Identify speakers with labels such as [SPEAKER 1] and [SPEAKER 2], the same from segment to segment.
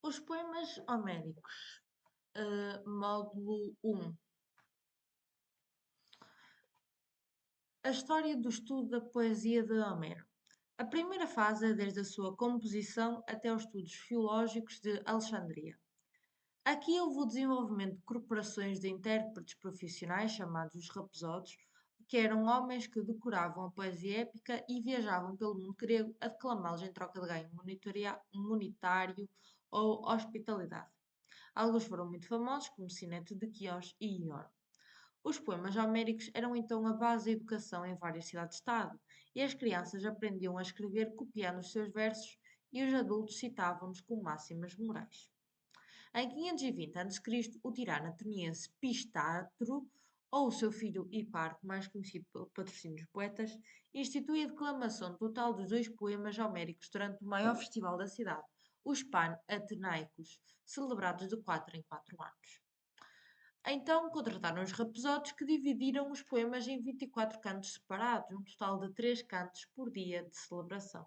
[SPEAKER 1] Os poemas homéricos, módulo 1. A história do estudo da poesia de Homero. A primeira fase é desde a sua composição até os estudos filológicos de Alexandria. Aqui houve o desenvolvimento de corporações de intérpretes profissionais, chamados os rapsódios, que eram homens que decoravam a poesia épica e viajavam pelo mundo grego a declamá-los em troca de ganho monetário ou hospitalidade. Alguns foram muito famosos, como Sineto de Quíos e Ion. Os poemas homéricos eram então a base da educação em várias cidades-estado, e as crianças aprendiam a escrever copiando os seus versos e os adultos citavam-nos como máximas morais. Em 520 a.C., o tirano ateniense Pistátero, ou o seu filho Hiparco, mais conhecido pelo patrocínio dos poetas, institui a declamação total dos dois poemas homéricos durante o maior festival da cidade, os Pan-Atenaicos, celebrados de 4 em 4 anos. Então contrataram os rapsódios que dividiram os poemas em 24 cantos separados, um total de 3 cantos por dia de celebração.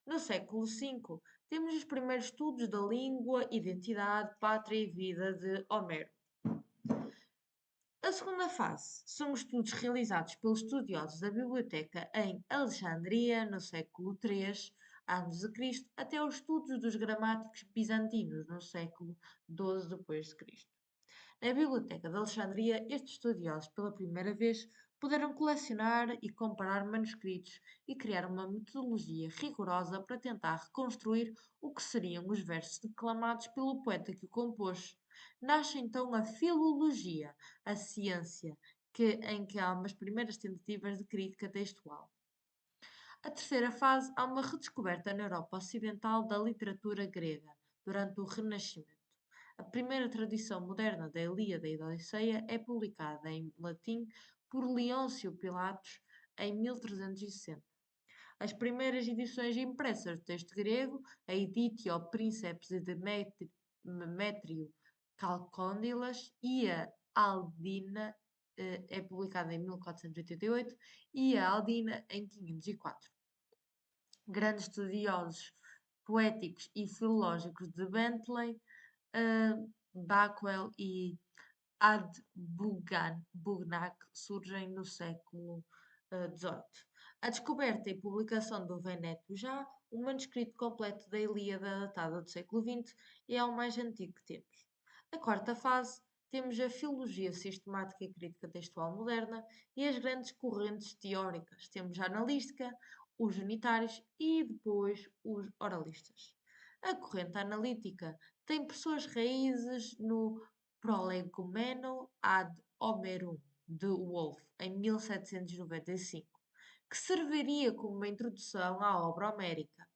[SPEAKER 1] No século V, temos os primeiros estudos da língua, identidade, pátria e vida de Homero. A segunda fase são os estudos realizados pelos estudiosos da biblioteca em Alexandria, no século III a.C., até os estudos dos gramáticos bizantinos, no século XII d.C. Na Biblioteca de Alexandria, estes estudiosos, pela primeira vez, puderam colecionar e comparar manuscritos e criar uma metodologia rigorosa para tentar reconstruir o que seriam os versos declamados pelo poeta que o compôs. Nasce então a filologia, a ciência, em que há umas primeiras tentativas de crítica textual. A terceira fase, há uma redescoberta na Europa Ocidental da literatura grega, durante o Renascimento. A primeira tradição moderna da Ilíada e da Odisseia é publicada em latim por Leôncio Pilatos em 1360. As primeiras edições impressas do texto grego, a Editio Princeps de Demétrio Calcóndilas e a Aldina, é publicada em 1488 e a Aldina em 504. Grandes estudiosos poéticos e filológicos de Bentley, Bakewell e Bugnac surgem no século XVIII. A descoberta e publicação do Veneto já, um manuscrito completo da Ilíada datado do século XX, é o mais antigo que temos. A quarta fase temos a filologia sistemática e crítica textual moderna e as grandes correntes teóricas. Temos a analística, os unitários e depois os oralistas. A corrente analítica tem por suas raízes no Prolegomeno ad Homerum de Wolff, em 1795, que serviria como uma introdução à obra homérica.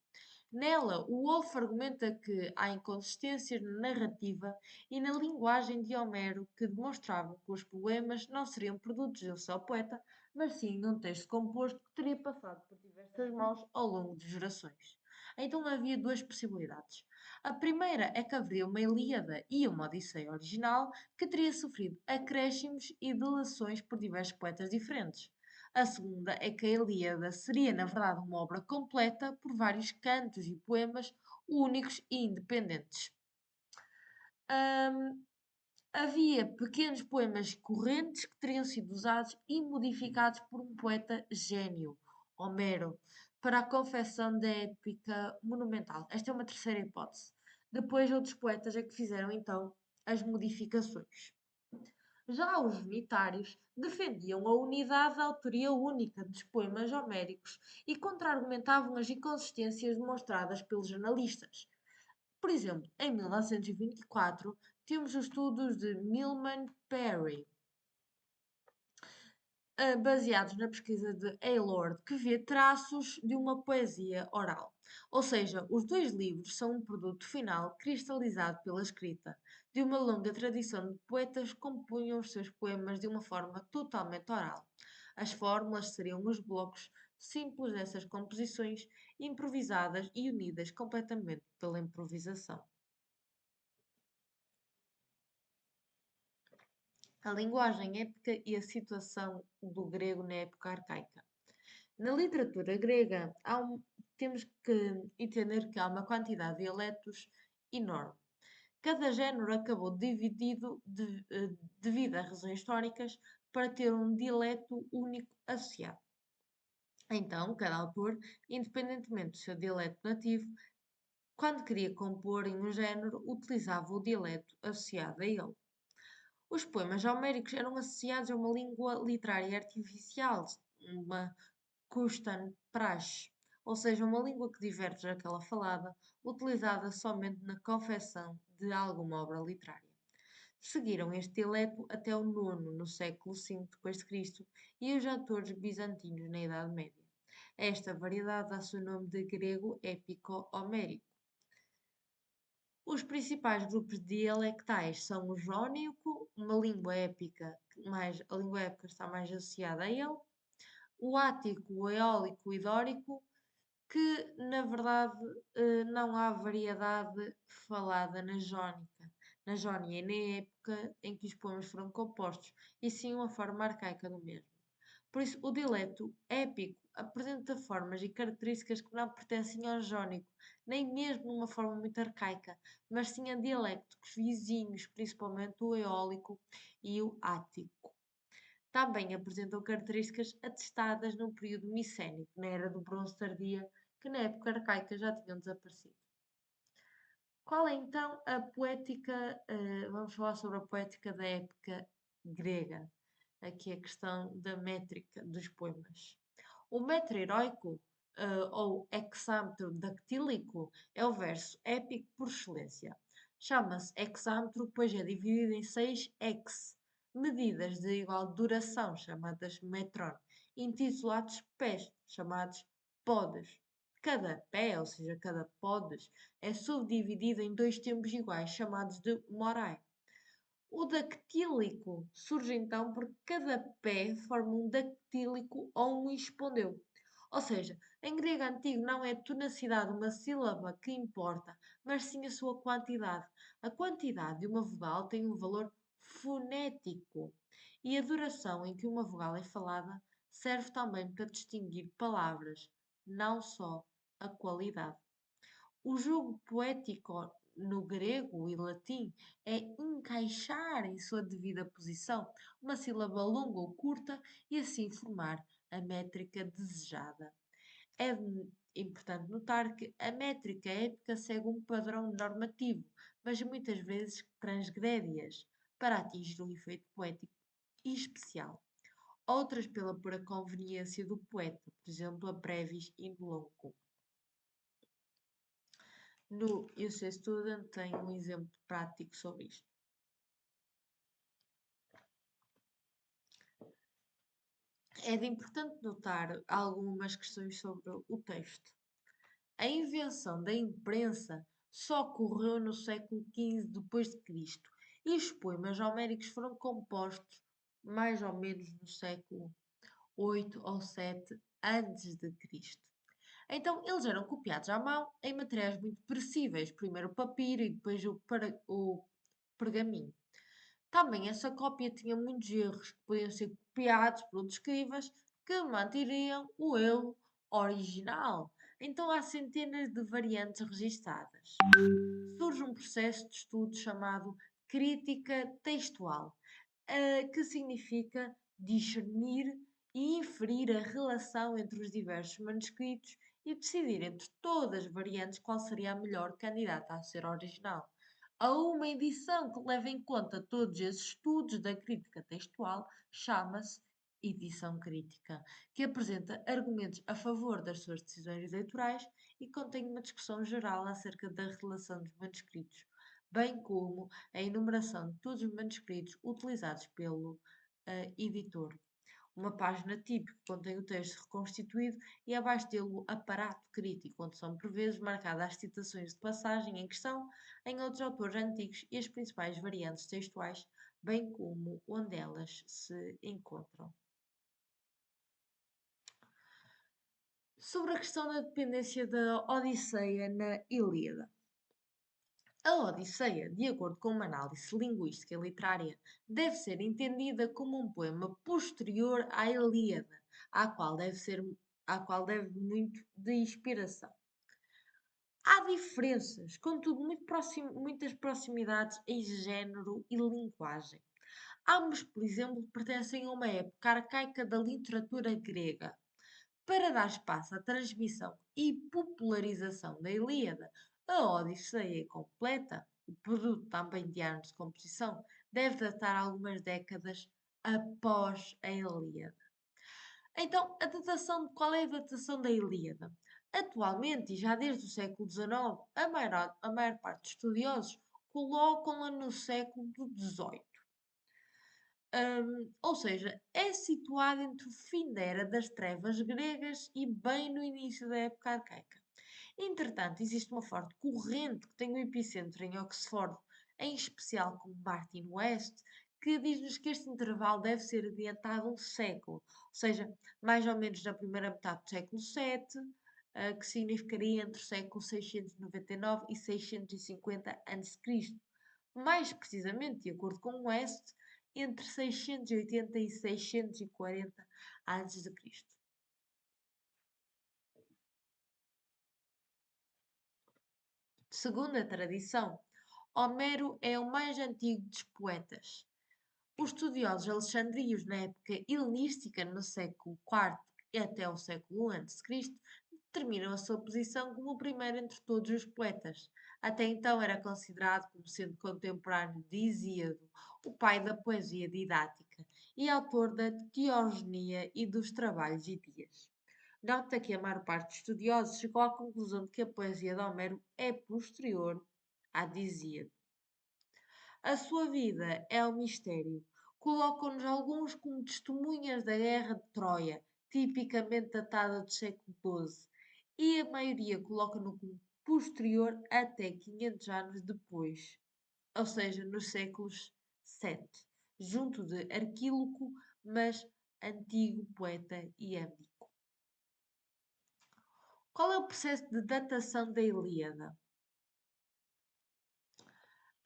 [SPEAKER 1] Nela, o Wolff argumenta que há inconsistências na narrativa e na linguagem de Homero que demonstravam que os poemas não seriam produtos de um só poeta, mas sim de um texto composto que teria passado por diversas mãos ao longo de gerações. Então havia duas possibilidades. A primeira é que haveria uma Ilíada e uma Odisseia original que teria sofrido acréscimos e delações por diversos poetas diferentes. A segunda é que a Ilíada seria, na verdade, uma obra completa por vários cantos e poemas únicos e independentes. Havia pequenos poemas correntes que teriam sido usados e modificados por um poeta gênio, Homero, para a confecção da épica monumental. Esta é uma terceira hipótese. Depois, outros poetas é que fizeram então as modificações. Já os unitários defendiam a unidade da autoria única dos poemas homéricos e contra-argumentavam as inconsistências demonstradas pelos jornalistas. Por exemplo, em 1924, temos os estudos de Milman Parry, baseados na pesquisa de Aylord, que vê traços de uma poesia oral. Ou seja, os dois livros são um produto final cristalizado pela escrita, de uma longa tradição de poetas que compunham os seus poemas de uma forma totalmente oral. As fórmulas seriam os blocos simples dessas composições, improvisadas e unidas completamente pela improvisação. A linguagem épica e a situação do grego na época arcaica. Na literatura grega, temos que entender que há uma quantidade de dialetos enorme. Cada género acabou dividido devido a razões históricas para ter um dialeto único associado. Então, cada autor, independentemente do seu dialeto nativo, quando queria compor em um género, utilizava o dialeto associado a ele. Os poemas homéricos eram associados a uma língua literária artificial, uma Kustanprash, ou seja, uma língua que diverge daquela falada, utilizada somente na confecção de alguma obra literária. Seguiram este dialeto até o nono, no século V d.C., e os autores bizantinos na Idade Média. Esta variedade dá seu nome de grego épico-homérico. Os principais grupos dialectais são o jónico, uma língua épica, a língua épica está mais associada a ele, o ático, o eólico e dórico, que na verdade não há variedade falada na jónica, na jónia e na época em que os poemas foram compostos, e sim uma forma arcaica do mesmo. Por isso, o dialeto épico apresenta formas e características que não pertencem ao jónico, nem mesmo numa forma muito arcaica, mas sim a dialectos vizinhos, principalmente o eólico e o ático. Também apresentam características atestadas no período micénico, na era do Bronze Tardia, que na época arcaica já tinham desaparecido. Qual é então a poética? Vamos falar sobre a poética da época grega. Aqui a questão da métrica dos poemas. O metro heroico, ou hexámetro dactílico, é o verso épico por excelência. Chama-se hexámetro, pois é dividido em 6 hex, medidas de igual duração, chamadas metron, intitulados pés, chamados podes. Cada pé, ou seja, cada podes, é subdividido em 2 tempos iguais, chamados de morai. O dactílico surge então porque cada pé forma um dactílico ou um espondeu. Ou seja, em grego antigo não é a tonacidade de uma sílaba que importa, mas sim a sua quantidade. A quantidade de uma vogal tem um valor fonético e a duração em que uma vogal é falada serve também para distinguir palavras, não só a qualidade. O jogo poético no grego e latim é encaixar em sua devida posição uma sílaba longa ou curta e assim formar a métrica desejada. É importante notar que a métrica épica segue um padrão normativo, mas muitas vezes transgrede-as para atingir um efeito poético especial. Outras pela pura conveniência do poeta, por exemplo, a brevis in loco. No UC Student tem um exemplo prático sobre isto. É de importante notar algumas questões sobre o texto. A invenção da imprensa só ocorreu no século XV d.C. e os poemas homéricos foram compostos mais ou menos no século VIII ou VII a.C. Então, eles eram copiados à mão em materiais muito perecíveis, primeiro o papiro e depois o pergaminho. Também essa cópia tinha muitos erros que podiam ser copiados por outros escribas que manteriam o erro original. Então há centenas de variantes registadas. Surge um processo de estudo chamado crítica textual, que significa discernir e inferir a relação entre os diversos manuscritos e decidir entre todas as variantes qual seria a melhor candidata a ser original. A uma edição que leva em conta todos esses estudos da crítica textual chama-se edição crítica, que apresenta argumentos a favor das suas decisões editoriais e contém uma discussão geral acerca da relação dos manuscritos, bem como a enumeração de todos os manuscritos utilizados pelo editor. Uma página típica contém o texto reconstituído e abaixo dele o aparato crítico, onde são por vezes marcadas as citações de passagem em questão em outros autores antigos e as principais variantes textuais, bem como onde elas se encontram. Sobre a questão da dependência da Odisseia na Ilíada. A Odisseia, de acordo com uma análise linguística e literária, deve ser entendida como um poema posterior à Ilíada, à qual deve muito de inspiração. Há diferenças, contudo, muitas proximidades em género e linguagem. Ambos, por exemplo, pertencem a uma época arcaica da literatura grega. Para dar espaço à transmissão e popularização da Ilíada, a Odisseia completa, o produto também de anos de composição, deve datar algumas décadas após a Ilíada. Então, qual é a datação da Ilíada? Atualmente, e já desde o século XIX, a maior parte dos estudiosos colocam-la no século XVIII. Ou seja, é situada entre o fim da Era das Trevas gregas e bem no início da época arcaica. Entretanto, existe uma forte corrente que tem o epicentro em Oxford, em especial com Martin West, que diz-nos que este intervalo deve ser adiantado um século, ou seja, mais ou menos na primeira metade do século VII, que significaria entre o século 699 e 650 a.C. Mais precisamente, de acordo com West, entre 680 e 640 a.C. Segundo a tradição, Homero é o mais antigo dos poetas. Os estudiosos alexandrios na época helenística, no século IV e até o século I a.C., determinam a sua posição como o primeiro entre todos os poetas. Até então era considerado como sendo contemporâneo de Hesíodo, o pai da poesia didática, e autor da Teogenia e dos Trabalhos e Dias. Nota que a maior parte dos estudiosos chegou à conclusão de que a poesia de Homero é posterior à de Hesíodo. A sua vida é um mistério. Colocam-nos alguns como testemunhas da Guerra de Troia, tipicamente datada do século XII, e a maioria coloca-no como posterior até 500 anos depois, ou seja, nos séculos VII, junto de Arquíloco, mas antigo poeta iâmbico. Qual é o processo de datação da Ilíada?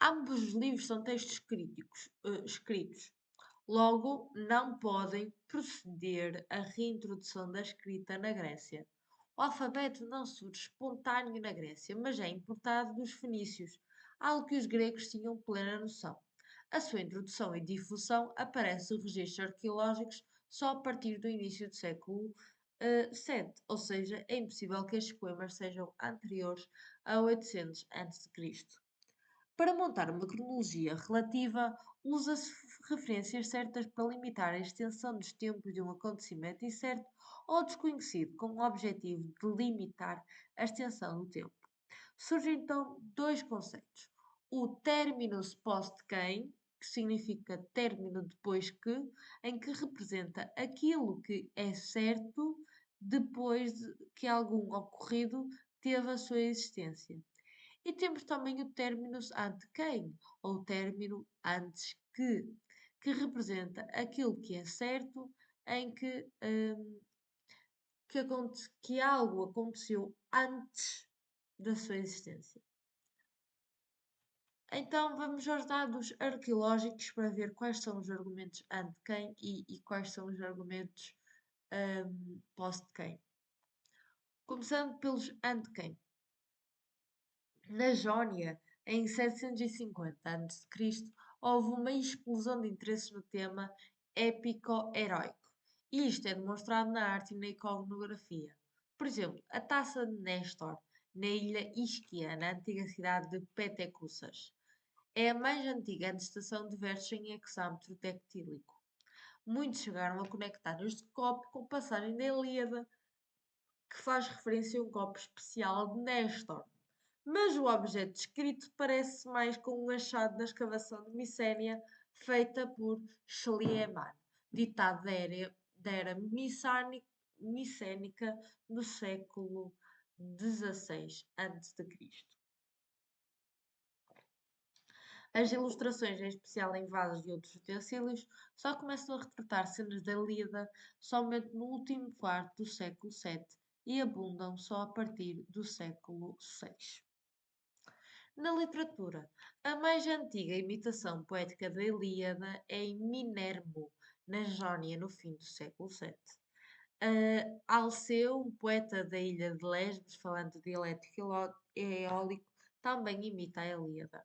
[SPEAKER 1] Ambos os livros são textos escritos, logo não podem proceder à reintrodução da escrita na Grécia. O alfabeto não surge espontâneo na Grécia, mas é importado dos fenícios, algo que os gregos tinham plena noção. A sua introdução e difusão aparecem nos registros arqueológicos só a partir do início do século VII, ou seja, é impossível que estes poemas sejam anteriores a 800 a.C. Para montar uma cronologia relativa, usa-se referências certas para limitar a extensão dos tempos de um acontecimento incerto ou desconhecido, com o objetivo de limitar a extensão do tempo. Surgem então dois conceitos: o terminus post quem, que significa término depois que, em que representa aquilo que é certo depois de que algum ocorrido teve a sua existência. E temos também o terminus ante quem, ou término antes que representa aquilo que é certo em que algo aconteceu antes da sua existência. Então vamos aos dados arqueológicos para ver quais são os argumentos ante quem e quais são os argumentos post quem. Começando pelos ante quem. Na Jónia, em 750 a.C., houve uma explosão de interesses no tema épico-heróico, e isto é demonstrado na arte e na iconografia. Por exemplo, a taça de Néstor, na ilha Isquia, na antiga cidade de Petecoussas, é a mais antiga atestação de versos em hexámetro dectílico. Muitos chegaram a conectar este copo com a passagem da Ilíada, que faz referência a um copo especial de Néstor. Mas o objeto descrito parece mais com um achado na escavação de Micénia feita por Schliemann, ditado da era micénica do século XVI a.C. As ilustrações, em especial em vasos e outros utensílios, só começam a retratar cenas da Ilíada somente no último quarto do século VII e abundam só a partir do século VI. Na literatura, a mais antiga imitação poética da Ilíada é em Minermo, na Jónia, no fim do século VII. Alceu, um poeta da ilha de Lesbos, falando de dialeto eólico, também imita a Ilíada.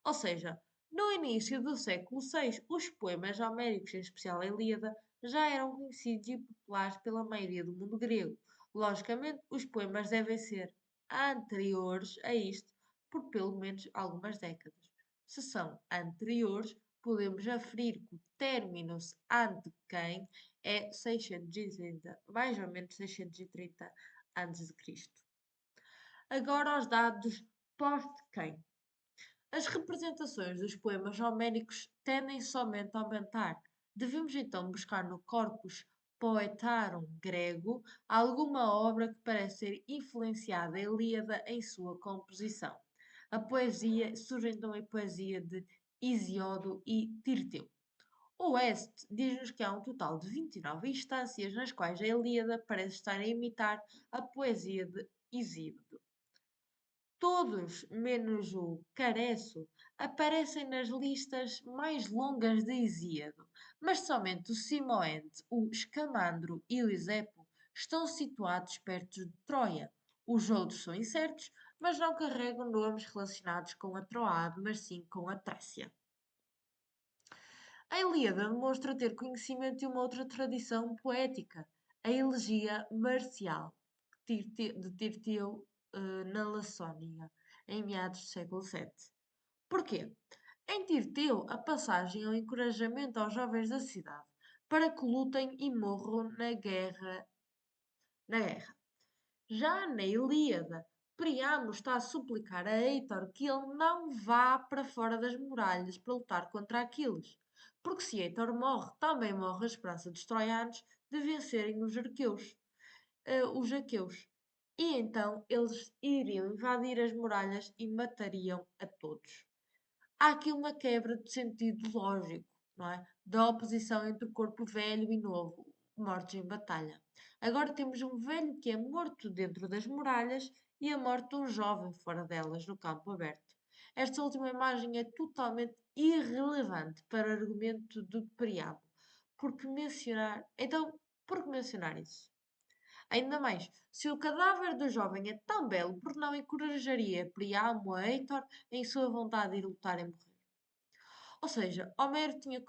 [SPEAKER 1] Ou seja, no início do século VI, os poemas homéricos, em especial a Ilíada, já eram conhecidos e populares pela maioria do mundo grego. Logicamente, os poemas devem ser anteriores a isto por pelo menos algumas décadas. Se são anteriores, podemos aferir que o terminus ante quem é 630, mais ou menos 630 a.C. Agora aos dados post-quem. As representações dos poemas homéricos tendem somente a aumentar. Devemos então buscar no corpus poetarum grego alguma obra que parece ser influenciada a Ilíada em sua composição. A poesia surge então a poesia de Hesíodo e Tirteu. O Oeste diz-nos que há um total de 29 instâncias nas quais a Ilíada parece estar a imitar a poesia de Hesíodo. Todos, menos o Careço, aparecem nas listas mais longas de Hesíodo, mas somente o Simoente, o Escamandro e o Esepo estão situados perto de Troia. Os outros são incertos, mas não carregam nomes relacionados com a Troade, mas sim com a Trécia. A Ilíada demonstra ter conhecimento de uma outra tradição poética, a elegia marcial, de Tirteu, na Laçónia, em meados do século VII. Porquê? Em Tirteu, a passagem é um encorajamento aos jovens da cidade para que lutem e morram na guerra. Já na Ilíada, Príamo está a suplicar a Heitor que ele não vá para fora das muralhas para lutar contra Aquiles, porque se Heitor morre, também morre a esperança dos troianos de vencerem os aqueus. E então eles iriam invadir as muralhas e matariam a todos. Há aqui uma quebra de sentido lógico, não é? Da oposição entre o corpo velho e novo, mortos em batalha. Agora temos um velho que é morto dentro das muralhas e a morte de um jovem fora delas, no campo aberto. Esta última imagem é totalmente irrelevante para o argumento do Priamo. Por que mencionar isso? Ainda mais, se o cadáver do jovem é tão belo, por não encorajaria Priamo a Heitor em sua vontade de ir lutar e morrer? Ou seja, Homero tinha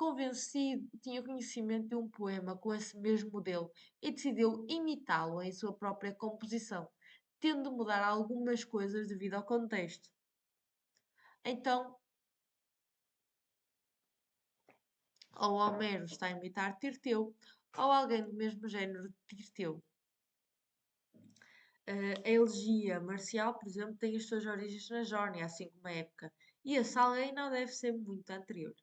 [SPEAKER 1] conhecimento de um poema com esse mesmo modelo e decidiu imitá-lo em sua própria composição, tendo de mudar algumas coisas devido ao contexto. Então, ou Homero está a imitar Tirteu, ou alguém do mesmo género de Tirteu. A elegia marcial, por exemplo, tem as suas origens na Jónia, assim como a época, e a Salgueiro não deve ser muito anterior.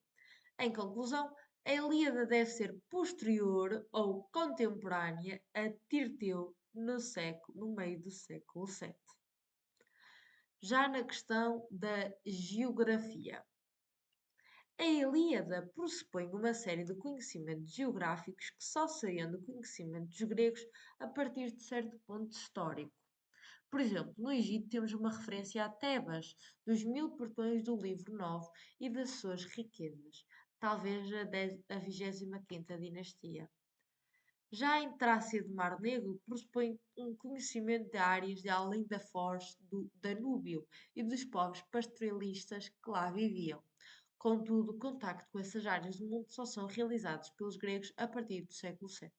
[SPEAKER 1] Em conclusão, a Ilíada deve ser posterior ou contemporânea a Tirteu no meio do século VII. Já na questão da geografia. A Ilíada pressupõe uma série de conhecimentos geográficos que só seriam do conhecimento dos gregos a partir de certo ponto histórico. Por exemplo, no Egito temos uma referência a Tebas, dos 1000 portões do livro 9 e das suas riquezas, talvez a 25ª dinastia. Já em Trácia do Mar Negro, pressupõe um conhecimento de áreas de além da foz do Danúbio e dos povos pastoralistas que lá viviam. Contudo, o contacto com essas áreas do mundo só são realizados pelos gregos a partir do século VII.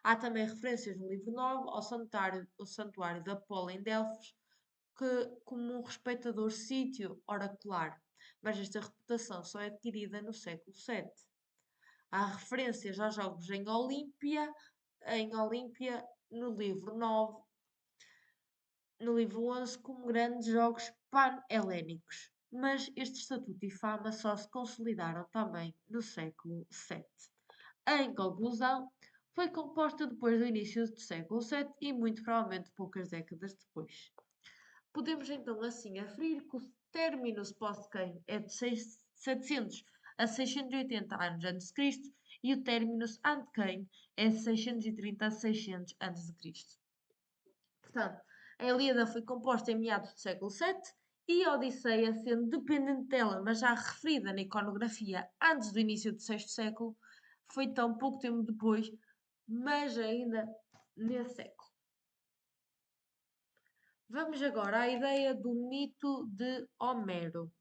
[SPEAKER 1] Há também referências no livro 9 ao santuário de Apolo em Delfos, como um respeitador sítio oracular, mas esta reputação só é adquirida no século VII. Há referências aos jogos em Olímpia no livro 9, no livro 11, como grandes jogos pan-helénicos, mas este estatuto e fama só se consolidaram também no século VII. Em conclusão, foi composta depois do início do século VII e muito provavelmente poucas décadas depois. Podemos então assim aferir que o terminus post-quem é de 700 a 680 anos antes de Cristo e o terminus ante-quem é de 630 a 600 antes de Cristo. Portanto, a Ilíada foi composta em meados do século VII e a Odisseia, sendo dependente dela, mas já referida na iconografia antes do início do VI século, foi tão pouco tempo depois, mas ainda nesse século. Vamos agora à ideia do mito de Homero.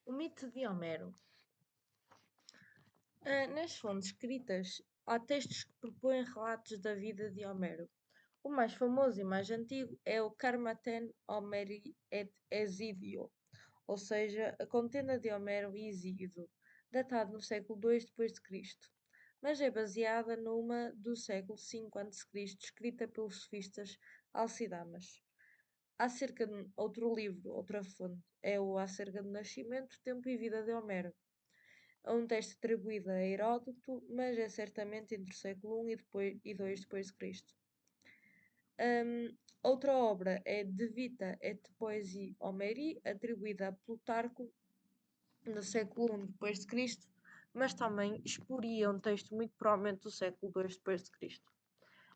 [SPEAKER 1] O mito de Homero. Nas fontes escritas, há textos que propõem relatos da vida de Homero. O mais famoso e mais antigo é o Carmarthen Homeri et Hesíodo, ou seja, a contenda de Homero e Hesíodo, datado no século II d.C., mas é baseada numa do século V a.C., escrita pelos sofistas Alcidamas. Outro livro, outra fonte, é o Acerca do Nascimento, Tempo e Vida de Homero. É um texto atribuído a Heródoto, mas é certamente entre o século I e II d.C. Outra obra é De Vita et Poesie Homeri, atribuída a Plutarco no século I d.C., mas também exporia um texto muito provavelmente do século II d.C.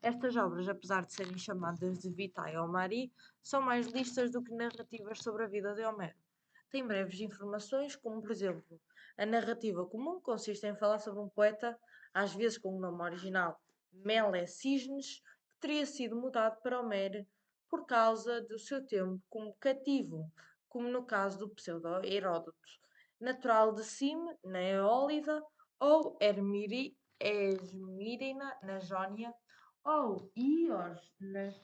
[SPEAKER 1] Estas obras, apesar de serem chamadas de Vitae Homeri, são mais listas do que narrativas sobre a vida de Homero. Têm breves informações, como por exemplo, a narrativa comum consiste em falar sobre um poeta, às vezes com o nome original Melecisnes, que teria sido mudado para Homero por causa do seu tempo como cativo, como no caso do pseudo-Heródoto, natural de Cime, na Eólida, ou Esmirna, na Jónia, ou Ios, nas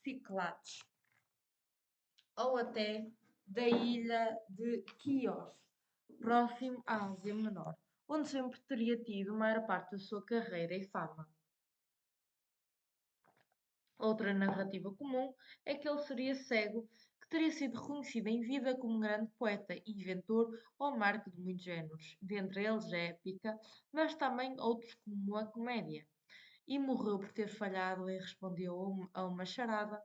[SPEAKER 1] Ciclades, ou até da ilha de Quios, próximo à Ásia Menor, onde sempre teria tido a maior parte da sua carreira e fama. Outra narrativa comum é que ele seria cego, que teria sido reconhecido em vida como um grande poeta, inventor ou marco de muitos géneros, dentre eles a épica, mas também outros como a comédia, e morreu por ter falhado em responder a uma charada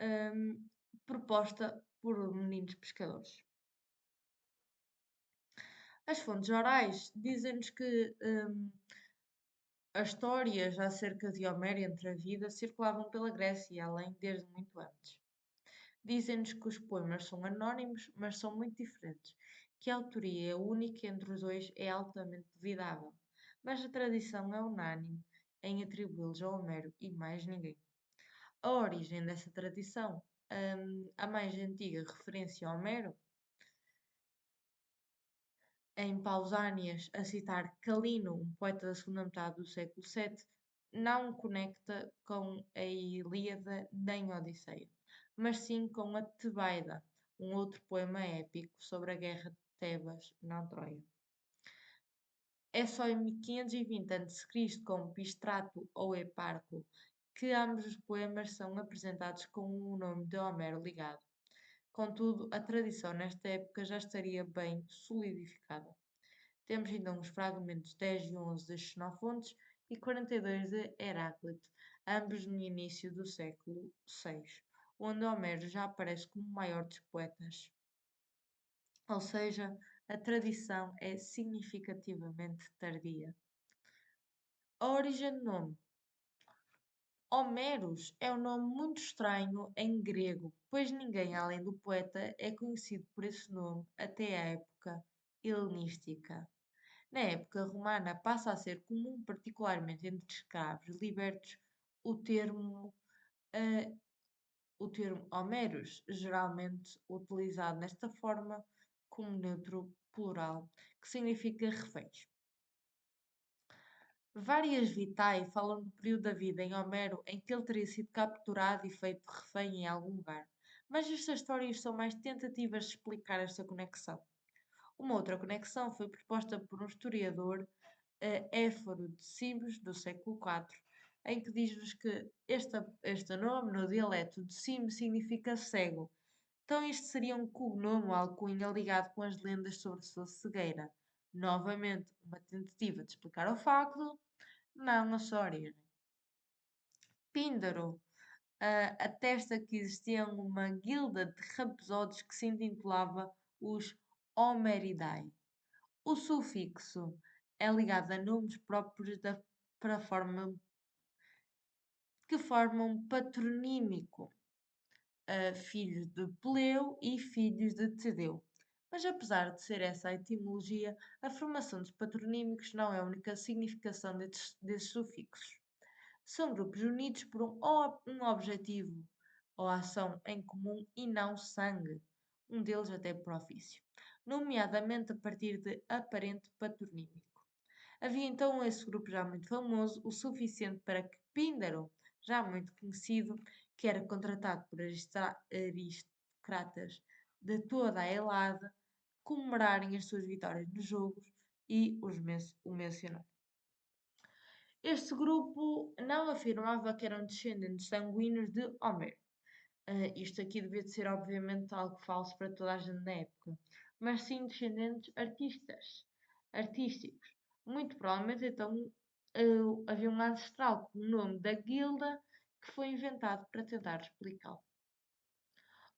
[SPEAKER 1] hum, proposta por meninos pescadores. As fontes orais dizem-nos que as histórias acerca de Homero entre a vida circulavam pela Grécia e além desde muito antes. Dizem-nos que os poemas são anónimos, mas são muito diferentes, que a autoria única entre os dois é altamente duvidável, mas a tradição é unânime em atribuí-los a Homero e mais ninguém. A origem dessa tradição, a mais antiga referência a Homero, em Pausânias a citar Calino, um poeta da segunda metade do século VII, não conecta com a Ilíada nem a Odisseia, mas sim com a Tebaida, um outro poema épico sobre a guerra de Tebas, não Troia. É só em 520 a.C., com Pistrato ou Eparco, que ambos os poemas são apresentados com o nome de Homero ligado. Contudo, a tradição nesta época já estaria bem solidificada. Temos então os fragmentos 10 e 11 de Xenofontes e 42 de Heráclito, ambos no início do século VI, onde Homero já aparece como o maior dos poetas. Ou seja, a tradição é significativamente tardia. A origem do nome. Homeros é um nome muito estranho em grego, pois ninguém além do poeta é conhecido por esse nome até a época helenística. Na época romana passa a ser comum, particularmente entre escravos libertos, o termo, eh, o termo Homeros, geralmente utilizado nesta forma como neutro plural, que significa reféns. Várias vitae falam do período da vida em Homero em que ele teria sido capturado e feito refém em algum lugar, mas estas histórias são mais tentativas de explicar esta conexão. Uma outra conexão foi proposta por um historiador, Éforo de Cimos, do século IV, em que diz-nos que este nome, no dialeto de Cimo, significa cego. Então isto seria um cognome ou alcunha ligado com as lendas sobre a sua cegueira. Novamente, uma tentativa de explicar o facto, não a sua origem. Píndaro atesta que existia uma guilda de rapsódios que se intitulava os Homeridae. O sufixo é ligado a nomes próprios para forma, que formam um patronímico, filhos de Peleu e filhos de Tedeu. Mas apesar de ser essa a etimologia, a formação dos patronímicos não é a única significação desses sufixos. São grupos unidos por um objetivo ou ação em comum e não sangue, um deles até por ofício, nomeadamente a partir de aparente patronímico. Havia então esse grupo já muito famoso, o suficiente para que Píndaro, já muito conhecido, que era contratado por aristocratas de toda a Helada, comemorarem as suas vitórias nos jogos e o mencionou. Este grupo não afirmava que eram descendentes sanguíneos de Homero. Isto aqui devia de ser, obviamente, algo falso para toda a gente na época, mas sim descendentes artísticos. Muito provavelmente, então, havia um ancestral com o nome da guilda que foi inventado para tentar explicá-lo.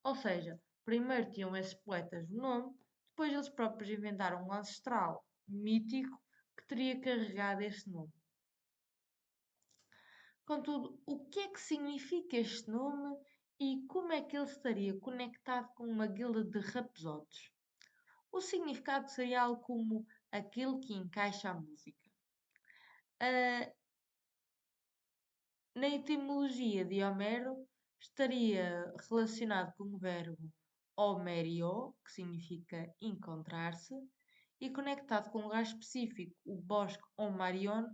[SPEAKER 1] Ou seja, primeiro tinham esses poetas o nome, depois eles próprios inventaram um ancestral mítico que teria carregado esse nome. Contudo, o que é que significa este nome e como é que ele estaria conectado com uma guilda de rapsodos? O significado seria algo como aquele que encaixa a música. Ah, na etimologia de Homero, estaria relacionado com o verbo homerio, que significa encontrar-se, e conectado com um lugar específico, o bosque Homarion,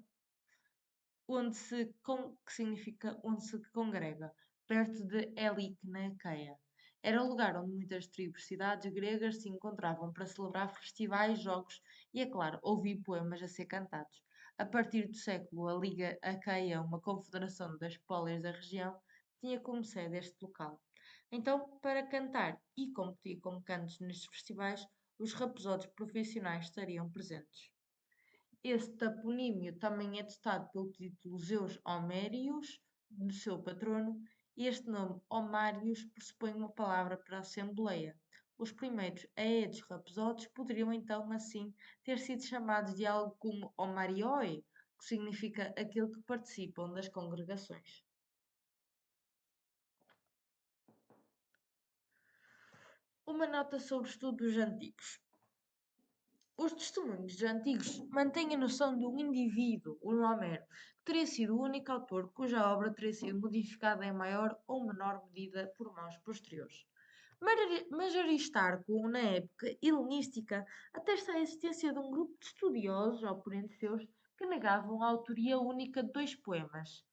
[SPEAKER 1] que significa onde se congrega, perto de Elik, na Acaia. Era o lugar onde muitas tribos, cidades gregas se encontravam para celebrar festivais, jogos e, é claro, ouvir poemas a ser cantados. A partir do século, a Liga Acaia, uma confederação das póleis da região, tinha como sede este local. Então, para cantar e competir como cantos nestes festivais, os rapsódios profissionais estariam presentes. Esse toponímio também é datado pelo título Zeus Homérios, do seu patrono, e este nome Homários pressupõe uma palavra para a Assembleia. Os primeiros aedes rapsódios poderiam então assim ter sido chamados de algo como Homarioi, que significa aquele que participam das congregações. Uma nota sobre estudos antigos. Os testemunhos antigos mantêm a noção de um indivíduo, o Homero, que teria sido o único autor cuja obra teria sido modificada em maior ou menor medida por mãos posteriores. Mas Aristarco, na época helenística, atesta a existência de um grupo de estudiosos, oponentes seus, que negavam a autoria única de dois poemas.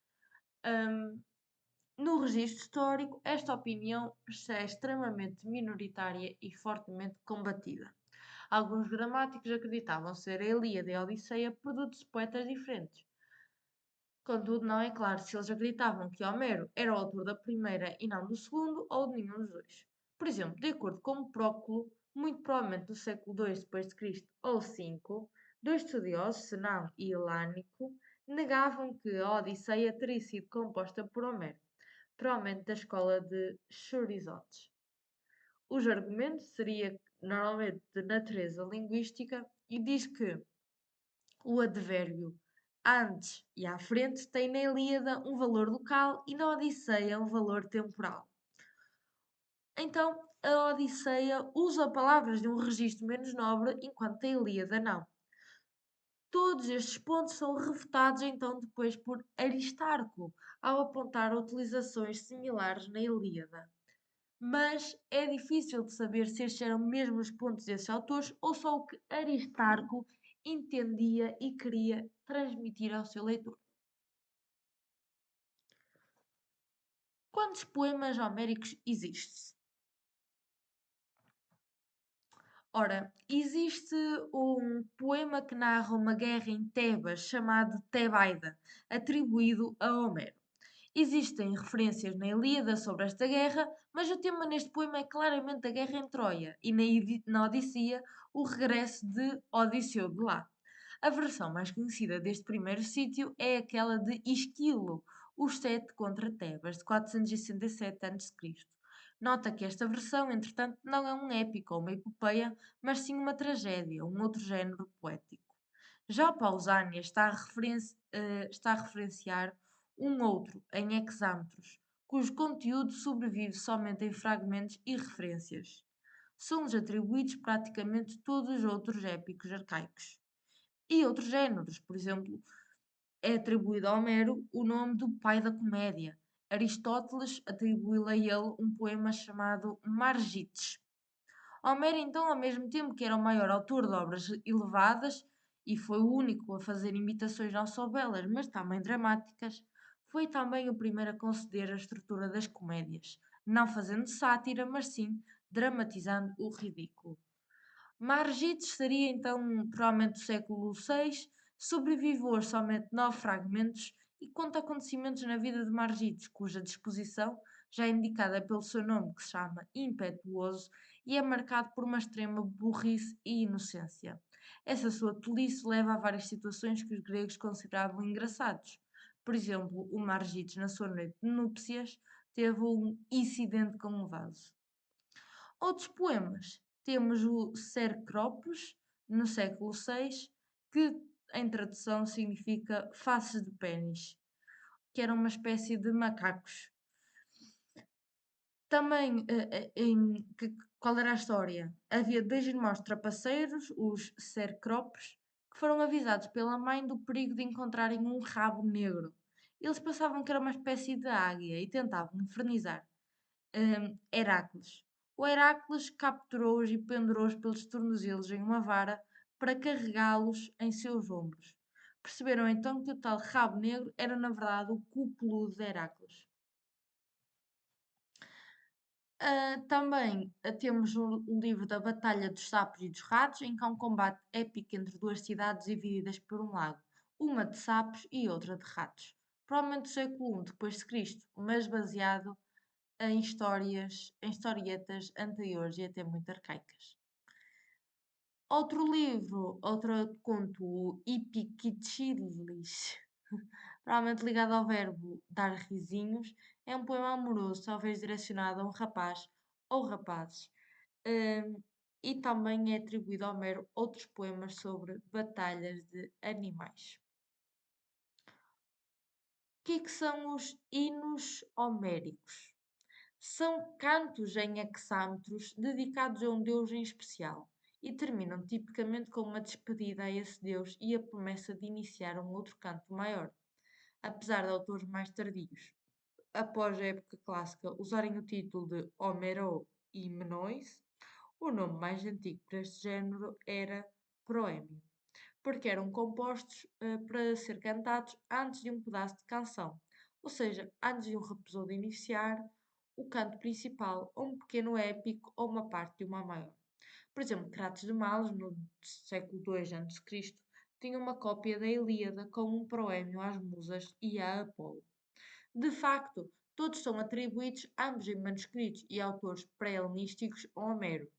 [SPEAKER 1] No registro histórico, esta opinião é extremamente minoritária e fortemente combatida. Alguns gramáticos acreditavam ser a Ilíada e a Odisseia produtos de poetas diferentes. Contudo, não é claro se eles acreditavam que Homero era o autor da primeira e não do segundo, ou de nenhum dos dois. Por exemplo, de acordo com Próculo, muito provavelmente do século II d.C. ou V, dois estudiosos, Senão e Hilânico, negavam que a Odisseia teria sido composta por Homero, provavelmente da escola de Chorizotes. Os argumentos seria normalmente de natureza linguística e diz que o advérbio antes e à frente tem na Ilíada um valor local e na Odisseia um valor temporal. Então, a Odisseia usa palavras de um registro menos nobre, enquanto a Ilíada não. Todos estes pontos são refutados então depois por Aristarco, ao apontar utilizações similares na Ilíada. Mas é difícil de saber se estes eram mesmo os pontos desses autores ou só o que Aristarco entendia e queria transmitir ao seu leitor. Quantos poemas homéricos existem? Ora, existe um poema que narra uma guerra em Tebas chamado Tebaida, atribuído a Homero. Existem referências na Ilíada sobre esta guerra, mas o tema neste poema é claramente a guerra em Troia e na Odisseia o regresso de Odisseu de lá. A versão mais conhecida deste primeiro sítio é aquela de Esquilo, os sete contra Tebas, de 467 a.C. Nota que esta versão, entretanto, não é um épico ou uma epopeia, mas sim uma tragédia, um outro género poético. Já Pausânia está a referenciar um outro, em hexámetros, cujo conteúdo sobrevive somente em fragmentos e referências. são-lhes atribuídos praticamente todos os outros épicos arcaicos. E outros géneros, por exemplo, é atribuído a Homero o nome do pai da comédia. Aristóteles atribuiu-lhe a ele um poema chamado Margites. Homero, então, ao mesmo tempo que era o maior autor de obras elevadas e foi o único a fazer imitações não só belas, mas também dramáticas, foi também o primeiro a conceder a estrutura das comédias, não fazendo sátira, mas sim dramatizando o ridículo. Margites seria então provavelmente do século VI, sobreviveu somente 9 fragmentos e conta acontecimentos na vida de Margites, cuja disposição já é indicada pelo seu nome, que se chama impetuoso, e é marcado por uma extrema burrice e inocência. Essa sua tolice leva a várias situações que os gregos consideravam engraçados. Por exemplo, o Margites, na sua noite de núpcias, teve um incidente com um vaso. Outros poemas. Temos o Cercrópolis, no século VI, que em tradução significa faces de pênis, que era uma espécie de macacos. Também, qual era a história? Havia dois irmãos trapaceiros, os Cercrópolis, que foram avisados pela mãe do perigo de encontrarem um rabo negro. Eles pensavam que era uma espécie de águia e tentavam infernizar Heráclides. O Heráclides capturou-os e pendurou-os pelos tornozelos em uma vara para carregá-los em seus ombros. Perceberam então que o tal rabo negro era na verdade o cu peludo de Heráclides. Também temos o livro da Batalha dos Sapos e dos Ratos, em que há um combate épico entre duas cidades divididas por um lago, uma de sapos e outra de ratos. Provavelmente do século I depois de Cristo, mas baseado em historietas anteriores e até muito arcaicas. Outro conto, o Ipikitchilis, provavelmente ligado ao verbo dar risinhos, é um poema amoroso, talvez direcionado a um rapaz ou rapazes. Hum, e também é atribuído a Homero outros poemas sobre batalhas de animais. O que é que são os hinos homéricos? São cantos em hexámetros dedicados a um deus em especial e terminam tipicamente com uma despedida a esse deus e a promessa de iniciar um outro canto maior. Apesar de autores mais tardios, após a época clássica, usarem o título de Homero e Menóis, o nome mais antigo para este género era proémio, porque eram compostos para ser cantados antes de um pedaço de canção, ou seja, antes de um episódio iniciar, o canto principal, ou um pequeno épico, ou uma parte de uma maior. Por exemplo, Crates de Males, no século II a.C., tinha uma cópia da Ilíada com um proémio às musas e a Apolo. De facto, todos são atribuídos, ambos em manuscritos e autores pré-helenísticos, a Homero.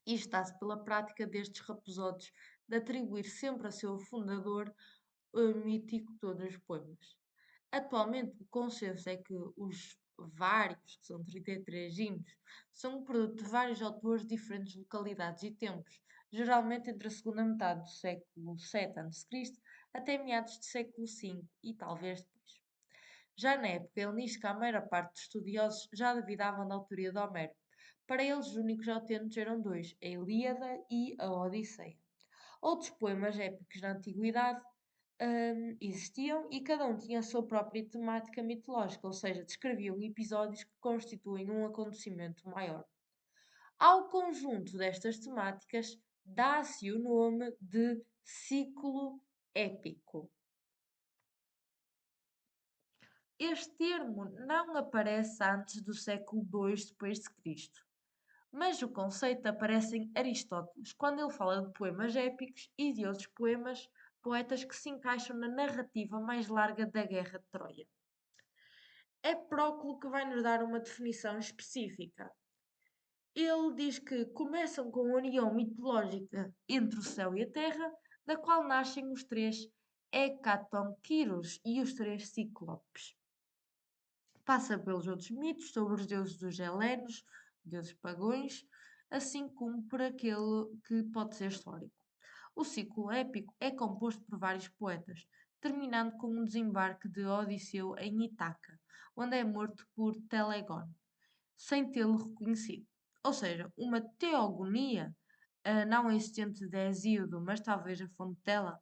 [SPEAKER 1] Isto dá-se pela prática destes rapsódios de atribuir sempre a seu fundador mítico todos os poemas. Atualmente, o consenso é que os vários, que são 33 hinos, são um produto de vários autores de diferentes localidades e tempos, geralmente entre a segunda metade do século VII a.C. até meados do século V e talvez depois. Já na época helenística, a maior parte dos estudiosos já duvidavam da autoria de Homero. Para eles, os únicos autênticos eram dois, a Ilíada e a Odisseia. Outros poemas épicos na antiguidade existiam e cada um tinha a sua própria temática mitológica, ou seja, descreviam episódios que constituem um acontecimento maior. Ao conjunto destas temáticas dá-se o nome de ciclo épico. Este termo não aparece antes do século II depois de Cristo, mas o conceito aparece em Aristóteles, quando ele fala de poemas épicos e de outros poetas que se encaixam na narrativa mais larga da Guerra de Troia. É Próculo que vai nos dar uma definição específica. Ele diz que começam com a união mitológica entre o céu e a terra, da qual nascem os três Hecatonquiros e os três Cíclopes. Passa pelos outros mitos sobre os deuses dos helenos, deuses pagões, assim como por aquele que pode ser histórico. O ciclo épico é composto por vários poetas, terminando com um desembarque de Odisseu em Ítaca, onde é morto por Telegón, sem tê-lo reconhecido. ou seja, uma teogonia não existente de Hesíodo, mas talvez a fonte dela,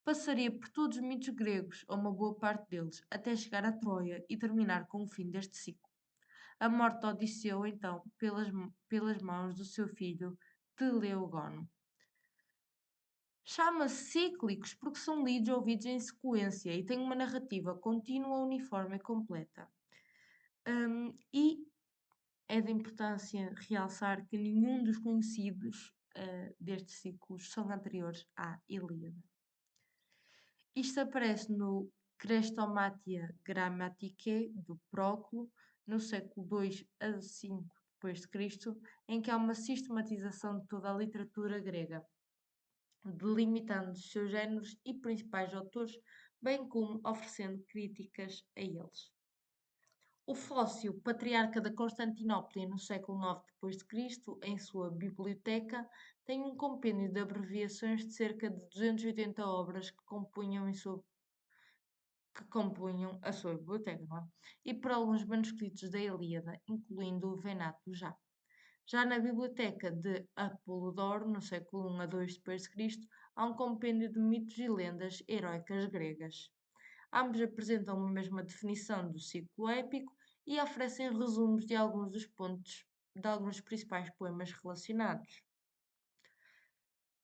[SPEAKER 1] passaria por todos os mitos gregos, ou uma boa parte deles, até chegar a Troia e terminar com o fim deste ciclo. A morte de Odisseu, então, pelas mãos do seu filho Teleogono. Chama-se cíclicos porque são lidos ou ouvidos em sequência e têm uma narrativa contínua, uniforme e completa. E é de importância realçar que nenhum dos conhecidos destes ciclos são anteriores à Ilíada. Isto aparece no Chrestomathia Grammaticae, do Próculo, no século II a V d.C., em que há uma sistematização de toda a literatura grega, delimitando os seus géneros e principais autores, bem como oferecendo críticas a eles. O Fócio, patriarca da Constantinopla no século IX d.C., em sua biblioteca, tem um compêndio de abreviações de cerca de 280 obras que compunham a sua biblioteca, não é? E por alguns manuscritos da Ilíada, incluindo o Venato já. Já na biblioteca de Apolodoro, no século I a II d.C., há um compêndio de mitos e lendas heroicas gregas. Ambos apresentam uma mesma definição do ciclo épico e oferecem resumos de alguns dos pontos de alguns dos principais poemas relacionados.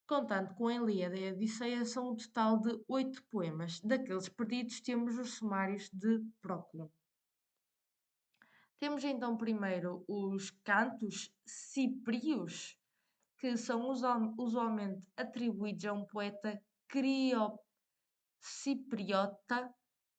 [SPEAKER 1] Contando com a Ilíada e a Odisseia, são um total de 8 poemas. Daqueles perdidos, temos os sumários de Próculo. Temos então primeiro os cantos cíprios, que são usualmente atribuídos a um poeta cipriota,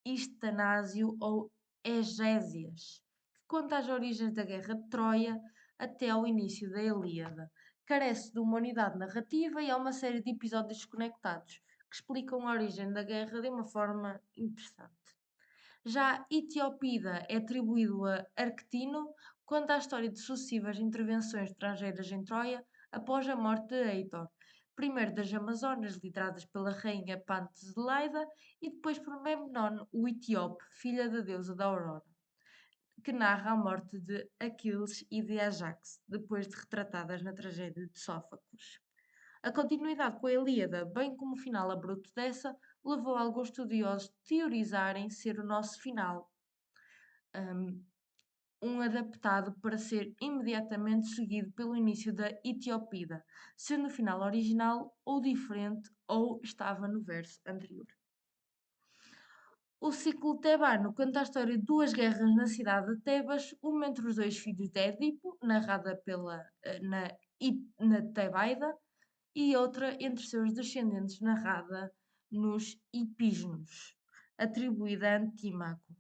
[SPEAKER 1] Estanásio ou Egésias, que conta as origens da Guerra de Troia até ao início da Ilíada. Carece de uma unidade narrativa e há uma série de episódios desconectados que explicam a origem da guerra de uma forma interessante. Já Etiopida é atribuído a Arquetino, conta a história de sucessivas intervenções estrangeiras em Troia após a morte de Heitor, primeiro das Amazonas, lideradas pela rainha Pantesleida, e depois por Memnon, o etíope, filha da deusa da aurora, que narra a morte de Aquiles e de Ajax, depois de retratadas na tragédia de Sófocles. A continuidade com a Ilíada, bem como o final abrupto dessa, levou alguns estudiosos a teorizarem ser o nosso final, adaptado para ser imediatamente seguido pelo início da Etiopida, sendo o final original ou diferente ou estava no verso anterior. O ciclo tebano conta a história de duas guerras na cidade de Tebas, uma entre os dois filhos de Édipo, narrada na Tebaida, e outra entre seus descendentes, narrada nos Epígenos, atribuída a Antímaco.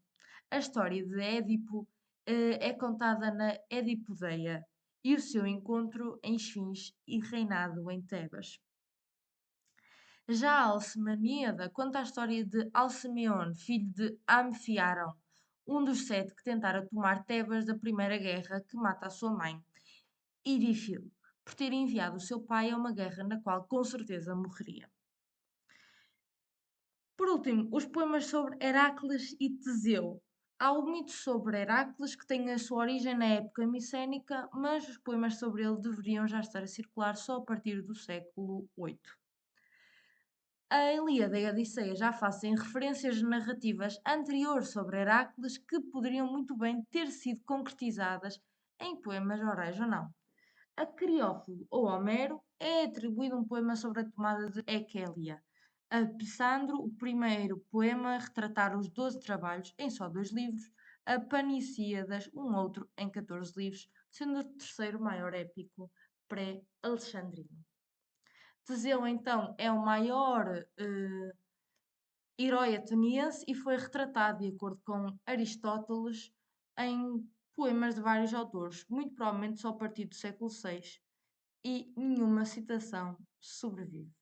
[SPEAKER 1] A história de Édipo é contada na Edipodeia e o seu encontro em Esfinge e reinado em Tebas. Já a Alcemaníada conta a história de Alcmeon, filho de Amfiaron, um dos 7 que tentara tomar Tebas da primeira guerra, que mata a sua mãe, Irifil, por ter enviado o seu pai a uma guerra na qual com certeza morreria. Por último, os poemas sobre Heracles e Teseu. Há o mito sobre Heracles que tem a sua origem na época micénica, mas os poemas sobre ele deveriam já estar a circular só a partir do século VIII. A Ilíada e a Odisseia já fazem referências narrativas anteriores sobre Heracles que poderiam muito bem ter sido concretizadas em poemas orais ou não. A Criófilo ou Homero é atribuído um poema sobre a tomada de Equélia. A Psandro, o primeiro poema a retratar os 12 trabalhos em só 2 livros. A Panicíadas, um outro em 14 livros, sendo o terceiro maior épico pré-alexandrino. Teseu, então, é o maior herói ateniense e foi retratado, de acordo com Aristóteles, em poemas de vários autores, muito provavelmente só a partir do século VI, e nenhuma citação sobrevive.